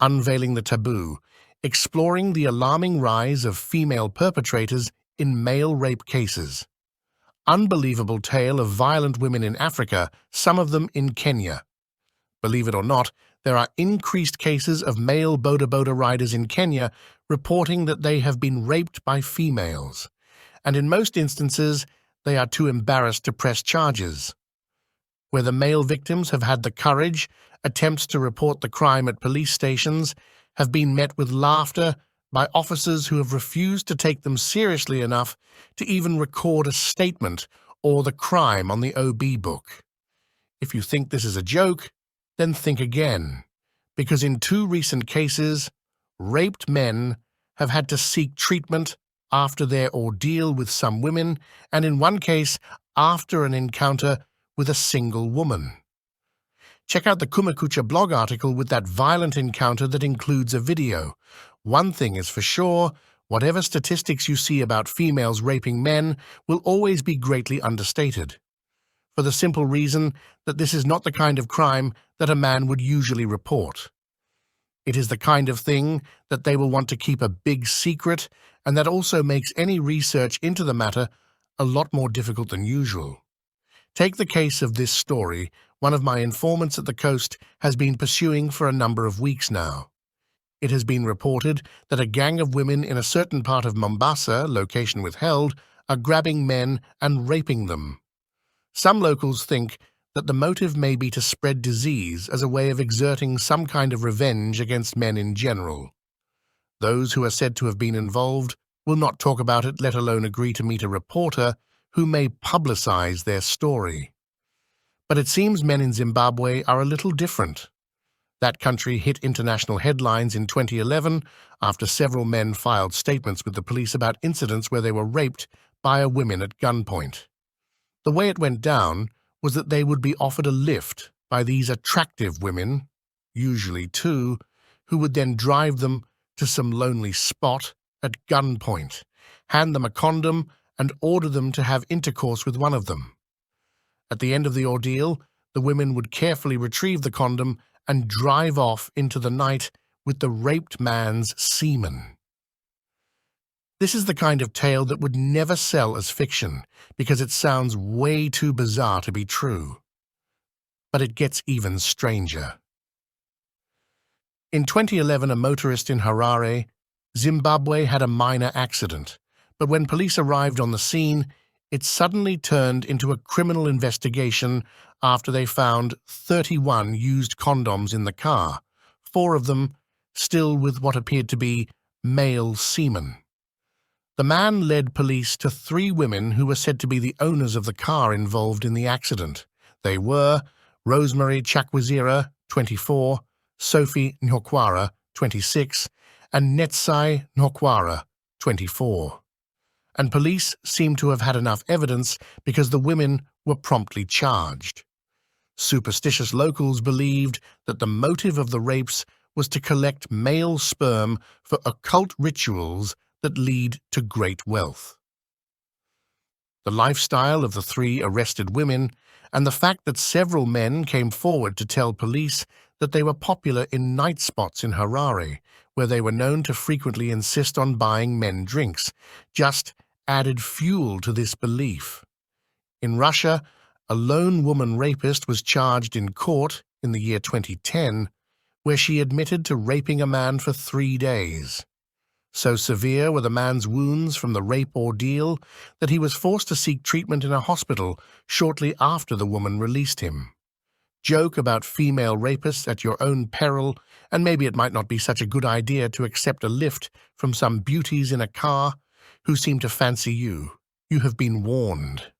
Unveiling the Taboo, exploring the alarming rise of female perpetrators in male rape cases. Unbelievable tale of violent women in Africa, some of them in Kenya. Believe it or not, there are increased cases of male boda riders in Kenya reporting that they have been raped by females, and in most instances, they are too embarrassed to press charges. Where the male victims have had the courage, attempts to report the crime at police stations have been met with laughter by officers who have refused to take them seriously enough to even record a statement or the crime on the OB book. If you think this is a joke, then think again, because in 2 recent cases, raped men have had to seek treatment after their ordeal with some women, and in one case, after an encounter with a single woman. Check out the Kumekucha blog article with that violent encounter that includes a video. One thing is for sure, whatever statistics you see about females raping men will always be greatly understated, for the simple reason that this is not the kind of crime that a man would usually report. It is the kind of thing that they will want to keep a big secret, and that also makes any research into the matter a lot more difficult than usual. Take the case of this story one of my informants at the coast has been pursuing for a number of weeks now. It has been reported that a gang of women in a certain part of Mombasa, location withheld, are grabbing men and raping them. Some locals think that the motive may be to spread disease as a way of exerting some kind of revenge against men in general. Those who are said to have been involved will not talk about it, let alone agree to meet a reporter who may publicize their story. But it seems men in Zimbabwe are a little different. That country hit international headlines in 2011 after several men filed statements with the police about incidents where they were raped by a woman at gunpoint. The way it went down was that they would be offered a lift by these attractive women, usually 2, who would then drive them to some lonely spot at gunpoint, hand them a condom, and order them to have intercourse with one of them. At the end of the ordeal, the women would carefully retrieve the condom and drive off into the night with the raped man's semen. This is the kind of tale that would never sell as fiction because it sounds way too bizarre to be true. But it gets even stranger. In 2011, a motorist in Harare, Zimbabwe, had a minor accident, but when police arrived on the scene, it suddenly turned into a criminal investigation after they found 31 used condoms in the car, 4 of them still with what appeared to be male semen. The man led police to 3 women who were said to be the owners of the car involved in the accident. They were Rosemary Chakwizera, 24, Sophie Nhokwara, 26, and Netsai Nhokwara, 24. And police seemed to have had enough evidence because the women were promptly charged. Superstitious locals believed that the motive of the rapes was to collect male sperm for occult rituals that lead to great wealth. The lifestyle of the 3 arrested women and the fact that several men came forward to tell police that they were popular in night spots in Harare, where they were known to frequently insist on buying men drinks, just added fuel to this belief. In Russia, a lone woman rapist was charged in court in the year 2010, where she admitted to raping a man for 3 days. So severe were the man's wounds from the rape ordeal that he was forced to seek treatment in a hospital shortly after the woman released him. Joke about female rapists at your own peril, and maybe it might not be such a good idea to accept a lift from some beauties in a car who seem to fancy you. You have been warned.